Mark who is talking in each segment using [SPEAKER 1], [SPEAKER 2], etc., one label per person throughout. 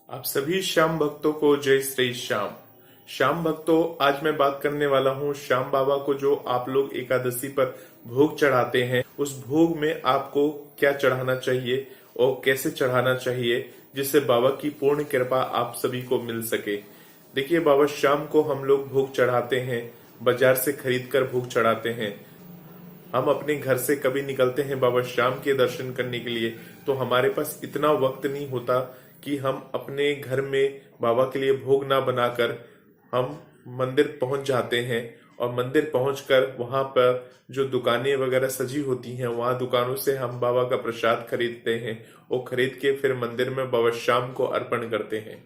[SPEAKER 1] आप सभी श्याम भक्तों को जय श्री श्याम। श्याम भक्तों, आज मैं बात करने वाला हूँ श्याम बाबा को जो आप लोग एकादशी पर भोग चढ़ाते हैं, उस भोग में आपको क्या चढ़ाना चाहिए और कैसे चढ़ाना चाहिए जिससे बाबा की पूर्ण कृपा आप सभी को मिल सके। देखिए, बाबा श्याम को हम लोग भोग चढ़ाते हैं, बाजार से खरीद कर भोग चढ़ाते हैं। हम अपने घर से कभी निकलते हैं बाबा श्याम के दर्शन करने के लिए, तो हमारे पास इतना वक्त नहीं होता कि हम अपने घर में बाबा के लिए भोग ना बनाकर हम मंदिर पहुंच जाते हैं और मंदिर पहुंचकर वहां पर जो दुकानें वगैरह सजी होती हैं, वहां दुकानों से हम बाबा का प्रसाद खरीदते हैं और खरीद के फिर मंदिर में बाबा श्याम को अर्पण करते हैं।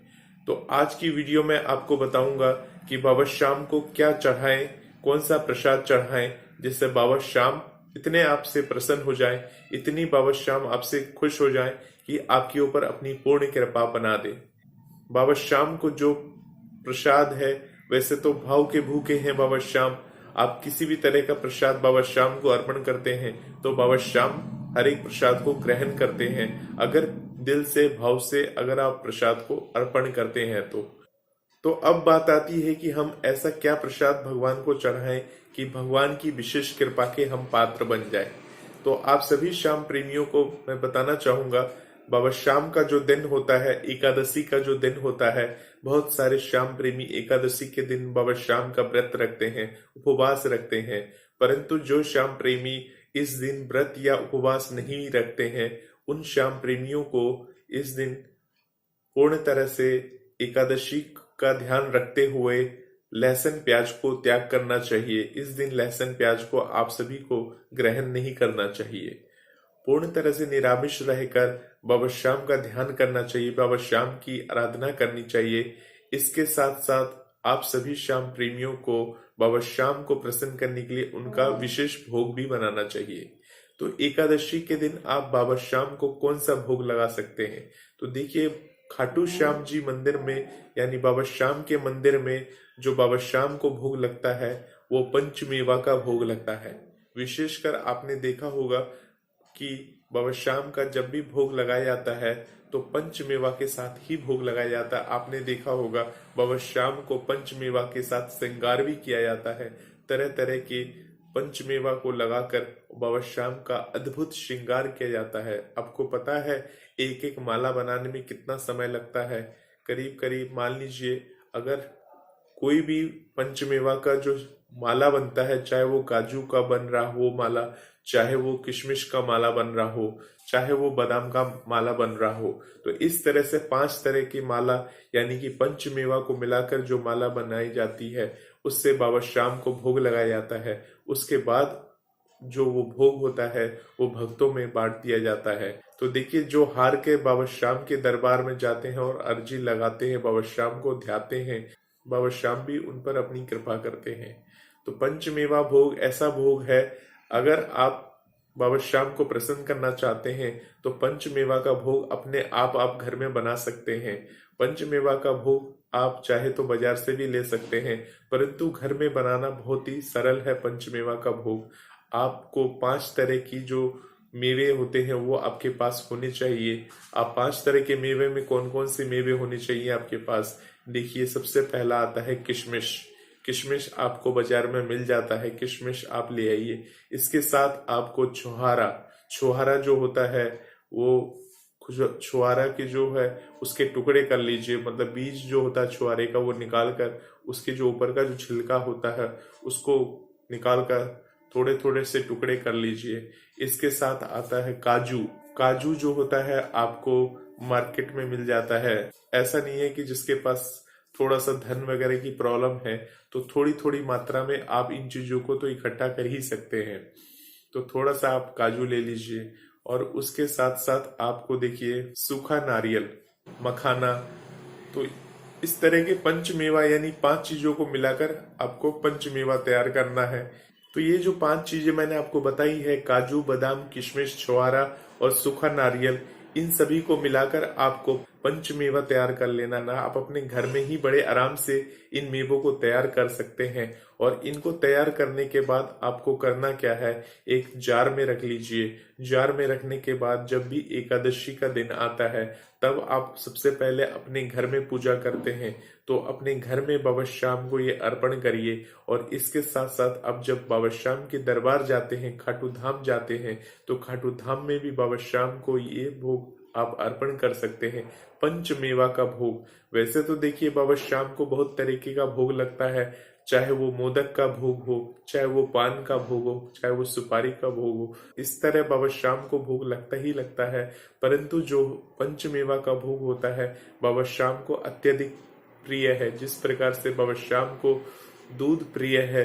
[SPEAKER 1] तो आज की वीडियो में आपको बताऊंगा कि बाबा श्याम को क्या चढ़ाएं, कौन सा प्रसाद चढ़ाएं जिससे बाबा श्याम इतने आपसे प्रसन्न हो जाए, इतनी बाबा श्याम आपसे खुश हो जाए कि आपके ऊपर अपनी पूर्ण कृपा बना दे। बाबा श्याम को जो प्रसाद है, वैसे तो भाव के भूखे हैं बाबा श्याम। आप किसी भी तरह का प्रसाद बाबा श्याम को अर्पण करते हैं तो बाबा श्याम हर एक प्रसाद को ग्रहण करते हैं, अगर दिल से भाव से अगर आप प्रसाद को अर्पण करते हैं तो अब बात आती है कि हम ऐसा क्या प्रसाद भगवान को चढ़ाएं कि भगवान की विशेष कृपा के हम पात्र बन जाएं। तो आप सभी श्याम प्रेमियों को मैं बताना चाहूंगा, बाबा श्याम का जो दिन होता है, एकादशी का जो दिन होता है, बहुत सारे श्याम प्रेमी एकादशी के दिन बाबा श्याम का व्रत रखते हैं, उपवास रखते हैं। परंतु जो श्याम प्रेमी इस दिन व्रत या उपवास नहीं रखते हैं, उन श्याम प्रेमियों को इस दिन पूर्ण तरह से एकादशी का ध्यान रखते हुए लहसुन प्याज को त्याग करना चाहिए। इस दिन लहसुन प्याज को आप सभी को ग्रहण नहीं करना चाहिए। पूर्ण तरह से निरामिष रहकर बाबा श्याम का ध्यान करना चाहिए, बाबा श्याम की आराधना करनी चाहिए। इसके साथ साथ आप सभी श्याम प्रेमियों को बाबा श्याम को प्रसन्न करने के लिए उनका विशेष भोग भी बनाना चाहिए। तो एकादशी के दिन आप बाबा श्याम को कौन सा भोग लगा सकते हैं? तो देखिए, खाटू श्याम जी मंदिर में यानी बाबा श्याम के मंदिर में जो बाबा श्याम को भोग लगता है वो पंचमेवा का भोग लगता है। विशेषकर आपने देखा होगा कि बाबा श्याम का जब भी भोग लगाया जाता है तो पंचमेवा के साथ ही भोग लगाया जाता है। आपने देखा होगा बाबा श्याम को पंचमेवा के साथ श्रृंगार भी किया जाता है। तरह तरह के पंचमेवा को लगाकर बाबा श्याम का अद्भुत श्रृंगार किया जाता है। आपको पता है एक एक माला बनाने में कितना समय लगता है? करीब करीब मान लीजिए, अगर कोई भी पंचमेवा का जो माला बनता है, चाहे वो काजू का बन रहा हो माला, चाहे वो किशमिश का माला बन रहा हो, चाहे वो बादाम का माला बन रहा हो, तो इस तरह से 5 तरह की माला यानी कि पंचमेवा को मिलाकर जो माला बनाई जाती है, उससे बाबा श्याम को भोग लगाया जाता है। उसके बाद जो वो भोग होता है वो भक्तों में बांट दिया जाता है। तो देखिए, जो हार के बाबा श्याम के दरबार में जाते हैं और अर्जी लगाते हैं, बाबा श्याम को ध्याते हैं, बाबा श्याम भी उन पर अपनी कृपा करते हैं। तो पंचमेवा भोग ऐसा भोग है, अगर आप बाबा श्याम को प्रसन्न करना चाहते हैं तो पंचमेवा का भोग अपने आप घर में बना सकते हैं। पंचमेवा का भोग आप चाहे तो बाजार से भी ले सकते हैं, परंतु घर में बनाना बहुत ही सरल है। पंचमेवा का भोग आपको 5 तरह की जो मेवे होते हैं वो आपके पास होने चाहिए। आप 5 तरह के मेवे में कौन कौन से मेवे होने चाहिए आपके पास? देखिए, सबसे पहला आता है किशमिश। किशमिश आपको बाजार में मिल जाता है, किशमिश आप ले आइए। इसके साथ आपको छुहारा, छुहारा जो होता है वो छुहारा के जो है उसके टुकड़े कर लीजिए, मतलब बीज जो होता है छुहारे का वो निकाल कर उसके जो ऊपर का जो छिलका होता है उसको निकाल कर थोड़े थोड़े से टुकड़े कर लीजिए। इसके साथ आता है काजू। काजू जो होता है आपको मार्केट में मिल जाता है। ऐसा नहीं है कि जिसके पास थोड़ा सा धन वगैरह की प्रॉब्लम है तो थोड़ी थोड़ी मात्रा में आप इन चीजों को तो इकट्ठा कर ही सकते हैं। तो थोड़ा सा आप काजू ले लीजिए और उसके साथ साथ आपको देखिए सूखा नारियल, मखाना। तो इस तरह के पंचमेवा यानी 5 चीजों को मिलाकर आपको पंचमेवा तैयार करना है। तो ये जो 5 चीजें मैंने आपको बताई है, काजू, बादाम, किशमिश, छुहारा और सूखा नारियल, इन सभी को मिलाकर आपको पंचमेवा तैयार कर लेना ना, आप अपने घर में ही बड़े आराम से इन मेवों को तैयार कर सकते हैं। और इनको तैयार करने के बाद आपको करना क्या है, एक जार में रख लीजिए। जार में रखने के बाद जब भी एकादशी का दिन आता है तब आप सबसे पहले अपने घर में पूजा करते हैं, तो अपने घर में बाबा श्याम को ये अर्पण करिए। और इसके साथ साथ आप जब बाबा श्याम के दरबार जाते हैं, खाटू धाम जाते हैं, तो खाटू धाम में भी बाबा श्याम को ये भोग आप अर्पण कर सकते हैं, पंचमेवा का भोग। वैसे तो देखिए बाबा श्याम को बहुत तरीके का भोग लगता है, चाहे वो मोदक का भोग हो, चाहे वो पान का भोग हो, चाहे वो सुपारी का भोग हो, इस तरह बाबा श्याम को भोग लगता ही लगता है। परंतु जो पंचमेवा का भोग होता है बाबा श्याम को अत्यधिक प्रिय है। जिस प्रकार से बाबा श्याम को दूध प्रिय है,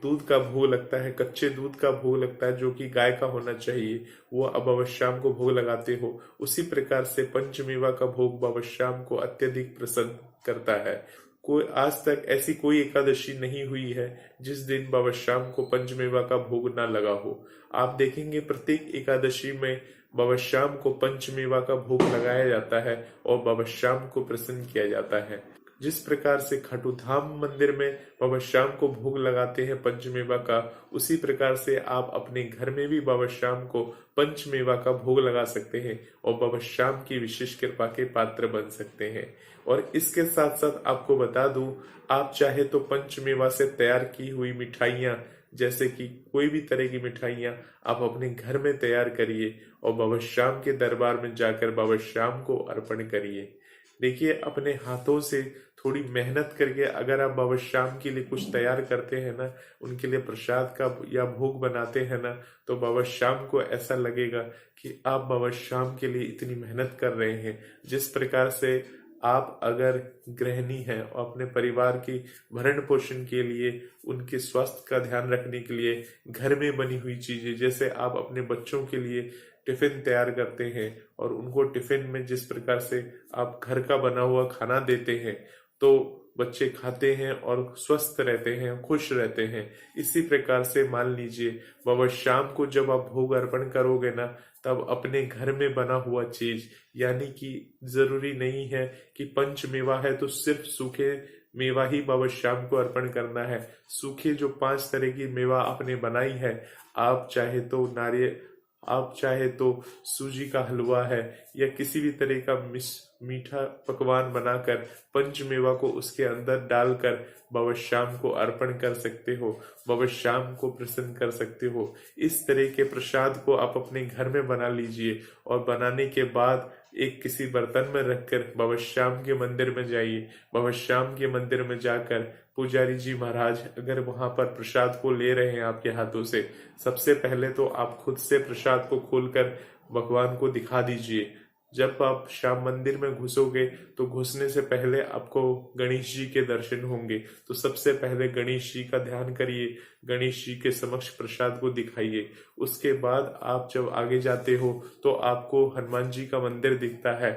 [SPEAKER 1] दूध का भोग लगता है, कच्चे दूध का भोग लगता है जो कि गाय का होना चाहिए, वो अब बाबा श्याम को भोग लगाते हो, उसी प्रकार से पंचमेवा का भोग बाबा श्याम को अत्यधिक प्रसन्न करता है। कोई आज तक ऐसी कोई एकादशी नहीं हुई है जिस दिन बाबा श्याम को पंचमेवा का भोग ना लगा हो। आप देखेंगे प्रत्येक एकादशी में बाबा श्याम को पंचमेवा का भोग लगाया जाता है और बाबा श्याम को प्रसन्न किया जाता है। जिस प्रकार से खाटू धाम मंदिर में बाबा श्याम को भोग लगाते हैं पंचमेवा का, उसी प्रकार से आप अपने घर में भी बाबा श्याम को पंचमेवा का भोग लगा सकते हैं और बाबा श्याम की विशेष कृपा के पात्र बन सकते हैं। और इसके साथ साथ आपको बता दूं, आप चाहे तो पंचमेवा से तैयार की हुई मिठाइयां, जैसे कि कोई भी तरह की मिठाइयां आप अपने घर में तैयार करिए और बाबा श्याम के दरबार में जाकर बाबा श्याम को अर्पण करिए। देखिए, अपने हाथों से थोड़ी मेहनत करके अगर आप बाबा श्याम के लिए कुछ तैयार करते हैं ना, उनके लिए प्रसाद का या भोग बनाते हैं ना, तो बाबा श्याम को ऐसा लगेगा कि आप बाबा श्याम के लिए इतनी मेहनत कर रहे हैं। जिस प्रकार से आप अगर गृहिणी हैं और अपने परिवार की भरण पोषण के लिए, उनके स्वास्थ्य का ध्यान रखने के लिए घर में बनी हुई चीजें, जैसे आप अपने बच्चों के लिए टिफिन तैयार करते हैं और उनको टिफिन में जिस प्रकार से आप घर का बना हुआ खाना देते हैं तो बच्चे खाते हैं और स्वस्थ रहते हैं, खुश रहते हैं। इसी प्रकार से मान लीजिए बाबा श्याम को जब आप भोग अर्पण करोगे ना, तब अपने घर में बना हुआ चीज, यानी कि जरूरी नहीं है कि पंचमेवा है तो सिर्फ सूखे मेवा ही बाबा श्याम को अर्पण करना है। सूखे जो 5 तरह की मेवा आपने बनाई है, आप चाहे तो सूजी का हलवा है या किसी भी तरह का मीठा पकवान बनाकर पंचमेवा को उसके अंदर डालकर बाबा श्याम को अर्पण कर सकते हो, बाबा श्याम को प्रसन्न कर सकते हो। इस तरह के प्रसाद को आप अपने घर में बना लीजिए और बनाने के बाद एक किसी बर्तन में रखकर बाबा श्याम के मंदिर में जाइए। बाबा श्याम के मंदिर में जाकर पुजारी जी महाराज अगर वहां पर प्रसाद को ले रहे हैं आपके हाथों से, सबसे पहले तो आप खुद से प्रसाद को खोलकर भगवान को दिखा दीजिए। जब आप श्याम मंदिर में घुसोगे तो घुसने से पहले आपको गणेश जी के दर्शन होंगे, तो सबसे पहले गणेश जी का ध्यान करिए, गणेश जी के समक्ष प्रसाद को दिखाइए। उसके बाद आप जब आगे जाते हो तो आपको हनुमान जी का मंदिर दिखता है।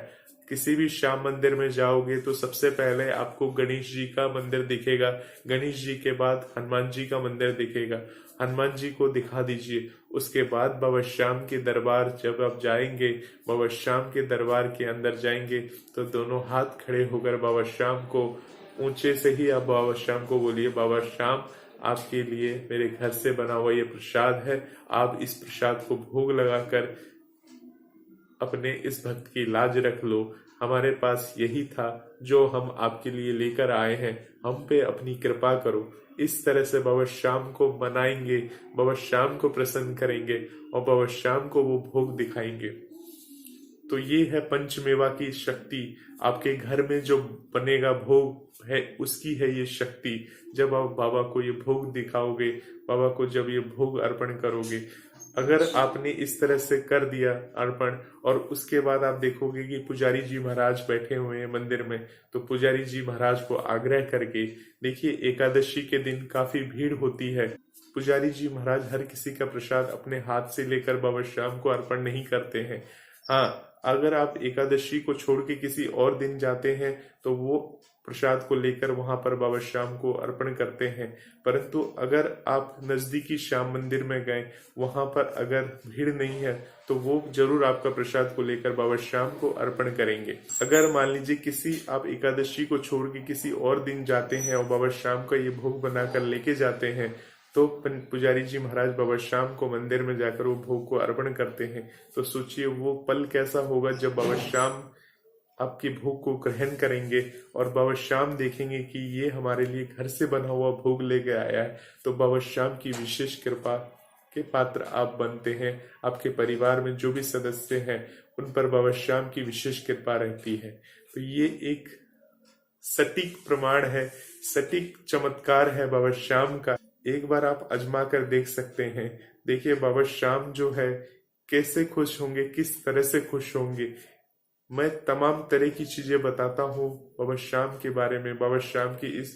[SPEAKER 1] किसी भी श्याम मंदिर में जाओगे तो सबसे पहले आपको गणेश जी का मंदिर दिखेगा, गणेश जी के बाद हनुमान जी का मंदिर दिखेगा। हनुमान जी को दिखा दीजिए। उसके बाद बाबा श्याम के दरबार जब आप जाएंगे, बाबा श्याम के दरबार के अंदर जाएंगे तो दोनों हाथ खड़े होकर बाबा श्याम को ऊंचे से ही आप बाबा श्याम को बोलिए, बाबा श्याम आपके लिए मेरे घर से बना हुआ ये प्रसाद है, आप इस प्रसाद को भोग लगाकर अपने इस भक्त की लाज रख लो। हमारे पास यही था जो हम आपके लिए लेकर आए हैं, हम पे अपनी कृपा करो। इस तरह से बाबा श्याम को मनाएंगे, बाबा श्याम को प्रसन्न करेंगे और बाबा श्याम को वो भोग दिखाएंगे। तो ये है पंचमेवा की शक्ति। आपके घर में जो बनेगा भोग है उसकी है ये शक्ति। जब आप बाबा को ये भोग दिखाओगे, बाबा को जब ये भोग अर्पण करोगे, अगर आपने इस तरह से कर दिया अर्पण और उसके बाद आप देखोगे कि पुजारी जी महाराज बैठे हुए हैं मंदिर में, तो पुजारी जी महाराज को आग्रह करके, देखिए एकादशी के दिन काफी भीड़ होती है, पुजारी जी महाराज हर किसी का प्रसाद अपने हाथ से लेकर बाबा श्याम को अर्पण नहीं करते हैं। हाँ, अगर आप एकादशी को छोड़ के किसी और दिन जाते हैं तो वो प्रसाद को लेकर वहां पर बाबा श्याम को अर्पण करते हैं। परंतु अगर आप नजदीकी श्याम मंदिर में गए, वहां पर अगर भीड़ नहीं है तो वो जरूर आपका प्रसाद को लेकर बाबा श्याम को अर्पण करेंगे। अगर मान लीजिए किसी आप एकादशी को छोड़ के किसी और दिन जाते हैं और बाबा श्याम का ये भोग बनाकर लेके जाते हैं, तो पुजारी जी महाराज बाबा श्याम को मंदिर में जाकर वो भोग को अर्पण करते हैं। तो सोचिए वो पल कैसा होगा जब बाबा श्याम आपके भोग को ग्रहण करेंगे और बाबा श्याम देखेंगे कि ये हमारे लिए घर से बना हुआ भोग लेके आया है। तो बाबा श्याम की विशेष कृपा के पात्र आप बनते हैं। आपके परिवार में जो भी सदस्य हैं उन पर बाबा श्याम की विशेष कृपा रहती है। तो ये एक सटीक प्रमाण है, सटीक चमत्कार है बाबा श्याम का। एक बार आप आजमा कर देख सकते हैं। देखिए बाबा श्याम जो है कैसे खुश होंगे, किस तरह से खुश होंगे। मैं तमाम तरह की चीजें बताता हूँ बाबा श्याम के बारे में। बाबा श्याम की इस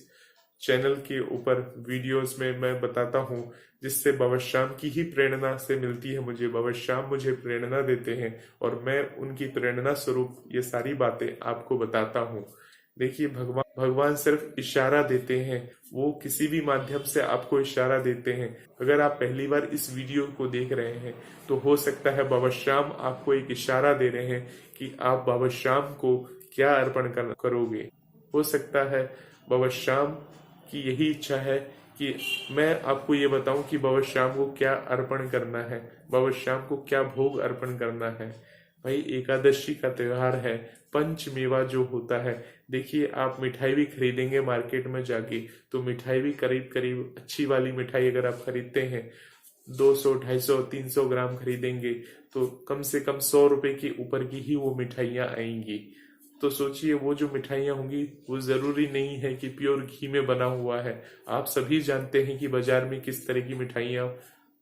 [SPEAKER 1] चैनल के ऊपर वीडियोस में मैं बताता हूँ, जिससे बाबा श्याम की ही प्रेरणा से मिलती है मुझे। बाबा श्याम मुझे प्रेरणा देते हैं और मैं उनकी प्रेरणा स्वरूप ये सारी बातें आपको बताता हूँ। देखिए भगवान सिर्फ इशारा देते हैं, वो किसी भी माध्यम से आपको इशारा देते हैं। अगर आप पहली बार इस वीडियो को देख रहे हैं तो हो सकता है बाबा श्याम आपको एक इशारा दे रहे हैं कि आप बाबा श्याम को क्या अर्पण करोगे। हो सकता है बाबा श्याम की यही इच्छा है कि मैं आपको ये बताऊं कि बाबा श्याम को क्या अर्पण करना है, बाबा श्याम को क्या भोग अर्पण करना है। भाई एकादशी का त्योहार है, पंचमेवा जो होता है। देखिए आप मिठाई भी खरीदेंगे मार्केट में जाके, तो मिठाई भी करीब करीब अच्छी वाली मिठाई अगर आप खरीदते हैं 200, 250, 300 ग्राम खरीदेंगे तो कम से कम 100 रुपए के ऊपर की ही वो मिठाइयाँ आएंगी। तो सोचिए वो जो मिठाइयाँ होंगी वो जरूरी नहीं है कि प्योर घी में बना हुआ है। आप सभी जानते हैं कि बाजार में किस तरह की मिठाइयाँ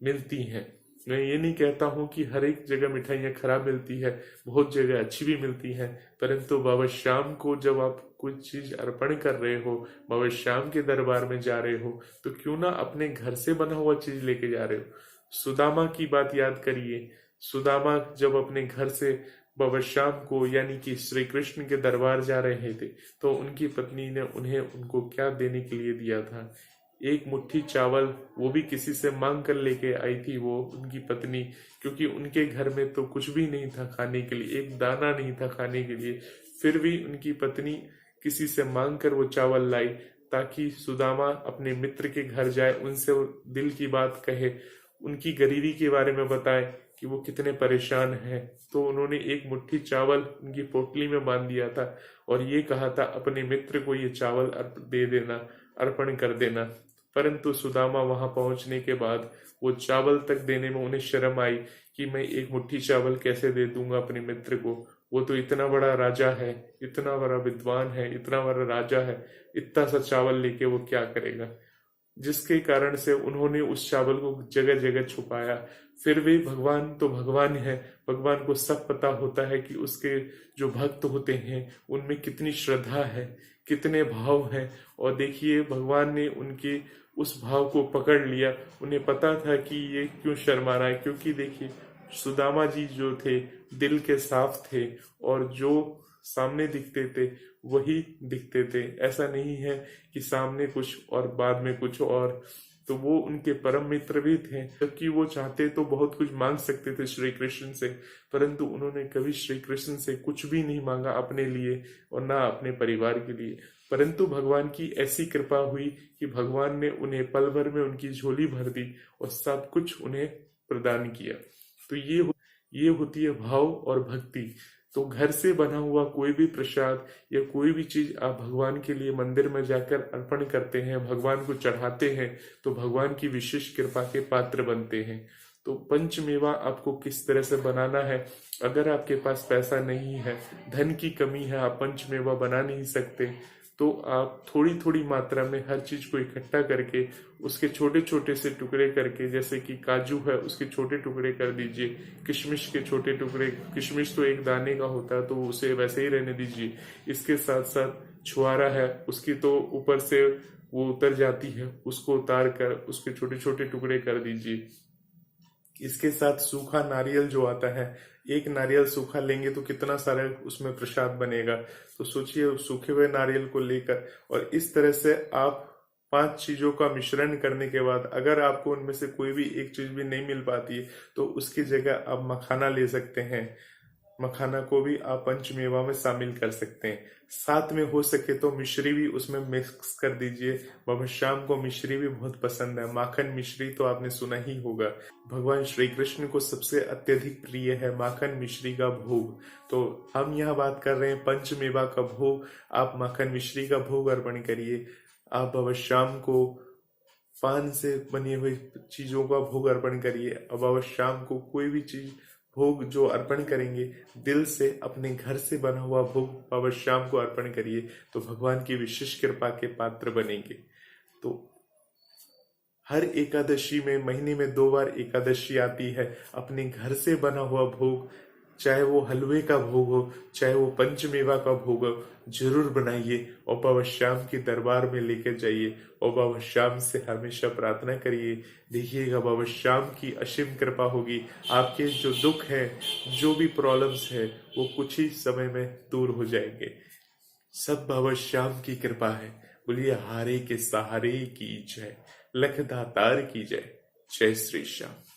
[SPEAKER 1] मिलती हैं। मैं ये नहीं कहता हूँ कि हर एक जगह मिठाइयाँ खराब मिलती है, बहुत जगह अच्छी भी मिलती हैं। परंतु बाबा श्याम को जब आप कुछ चीज अर्पण कर रहे हो, बाबा श्याम के दरबार में जा रहे हो, तो क्यों ना अपने घर से बना हुआ चीज लेके जा रहे हो। सुदामा की बात याद करिए। सुदामा जब अपने घर से बाबा श्याम को यानी कि श्री कृष्ण के दरबार जा रहे थे तो उनकी पत्नी ने उनको क्या देने के लिए दिया था, एक मुट्ठी चावल, वो भी किसी से मांग कर लेके आई थी वो उनकी पत्नी, क्योंकि उनके घर में तो कुछ भी नहीं था खाने के लिए, एक दाना नहीं था खाने के लिए। फिर भी उनकी पत्नी किसी से मांग कर वो चावल लाई ताकि सुदामा अपने मित्र के घर जाए, उनसे दिल की बात कहे, उनकी गरीबी के बारे में बताए कि वो कितने परेशान हैं। तो उन्होंने एक मुट्ठी चावल उनकी पोटली में बांध दिया था और ये कहा था अपने मित्र को ये चावल दे देना, अर्पण कर देना। परंतु सुदामा वहां पहुंचने के बाद वो चावल तक देने में उन्हें शर्म आई कि मैं एक मुट्ठी चावल कैसे दे दूंगा अपने मित्र को। वो तो इतना बड़ा राजा है, इतना बड़ा विद्वान है, इतना बड़ा राजा है, इतना सा चावल लेके वो क्या करेगा। जिसके कारण से उन्होंने उस चावल को जगह जगह छुपाया। फिर भी भगवान तो भगवान है, भगवान को सब पता होता है कि उसके जो भक्त होते हैं उनमें कितनी श्रद्धा है, कितने भाव हैं। और देखिए भगवान ने उनके उस भाव को पकड़ लिया। उन्हें पता था कि ये क्यों शर्मा रहा है, क्योंकि देखिए सुदामा जी जो थे दिल के साफ थे और जो सामने दिखते थे वही दिखते थे। ऐसा नहीं है कि सामने कुछ और बाद में कुछ और। तो वो उनके परम मित्र भी थे, जबकि वो चाहते तो बहुत कुछ मांग सकते थे श्री कृष्ण से, परंतु उन्होंने कभी श्री कृष्ण से कुछ भी नहीं मांगा अपने लिए और ना अपने परिवार के लिए। परंतु भगवान की ऐसी कृपा हुई कि भगवान ने उन्हें पल भर में उनकी झोली भर दी और सब कुछ उन्हें प्रदान किया। तो ये होती है भाव और भक्ति। तो घर से बना हुआ कोई भी प्रसाद या कोई भी चीज आप भगवान के लिए मंदिर में जाकर अर्पण करते हैं, भगवान को चढ़ाते हैं, तो भगवान की विशेष कृपा के पात्र बनते हैं। तो पंचमेवा आपको किस तरह से बनाना है, अगर आपके पास पैसा नहीं है, धन की कमी है, आप पंचमेवा बना नहीं सकते, तो आप थोड़ी थोड़ी मात्रा में हर चीज को इकट्ठा करके उसके छोटे छोटे से टुकड़े करके, जैसे कि काजू है उसके छोटे टुकड़े कर दीजिए, किशमिश के छोटे टुकड़े, किशमिश तो एक दाने का होता है तो उसे वैसे ही रहने दीजिए। इसके साथ साथ छुआरा है, उसकी तो ऊपर से वो उतर जाती है, उसको उतार कर उसके छोटे छोटे टुकड़े कर दीजिए। इसके साथ सूखा नारियल जो आता है, एक नारियल सूखा लेंगे तो कितना सारा उसमें प्रसाद बनेगा। तो सोचिए सूखे हुए नारियल को लेकर, और इस तरह से आप 5 चीजों का मिश्रण करने के बाद अगर आपको उनमें से कोई भी एक चीज भी नहीं मिल पाती है तो उसकी जगह आप मखाना ले सकते हैं। मखाना को भी आप पंचमेवा में शामिल कर सकते हैं। साथ में हो सके तो मिश्री भी उसमें मिक्स कर दीजिए। बाबा श्याम को मिश्री भी बहुत पसंद है। माखन मिश्री तो आपने सुना ही होगा, भगवान श्री कृष्ण को सबसे अत्यधिक प्रिय है माखन मिश्री का भोग। तो हम यहाँ बात कर रहे हैं पंचमेवा का भोग। आप माखन मिश्री का भोग अर्पण करिए। आप बाबा श्याम को पान से बनी हुई चीजों का भोग अर्पण करिए। अब बाबा श्याम को कोई भी चीज भोग जो अर्पण करेंगे, दिल से अपने घर से बना हुआ भोग बाबा श्याम को अर्पण करिए, तो भगवान की विशेष कृपा के पात्र बनेंगे। तो हर एकादशी में, महीने में 2 बार एकादशी आती है, अपने घर से बना हुआ भोग, चाहे वो हलवे का भोग हो, चाहे वो पंचमेवा का भोग हो, जरूर बनाइए और बाबा श्याम के दरबार में लेकर जाइए और बाबा श्याम से हमेशा प्रार्थना करिए। देखिएगा बाबा श्याम की असीम कृपा होगी। आपके जो दुख है, जो भी प्रॉब्लम्स है, वो कुछ ही समय में दूर हो जाएंगे। सब बाबा श्याम की कृपा है। बोलिए हारे के सहारे की जय, लख दातार की जय। जय श्री श्याम।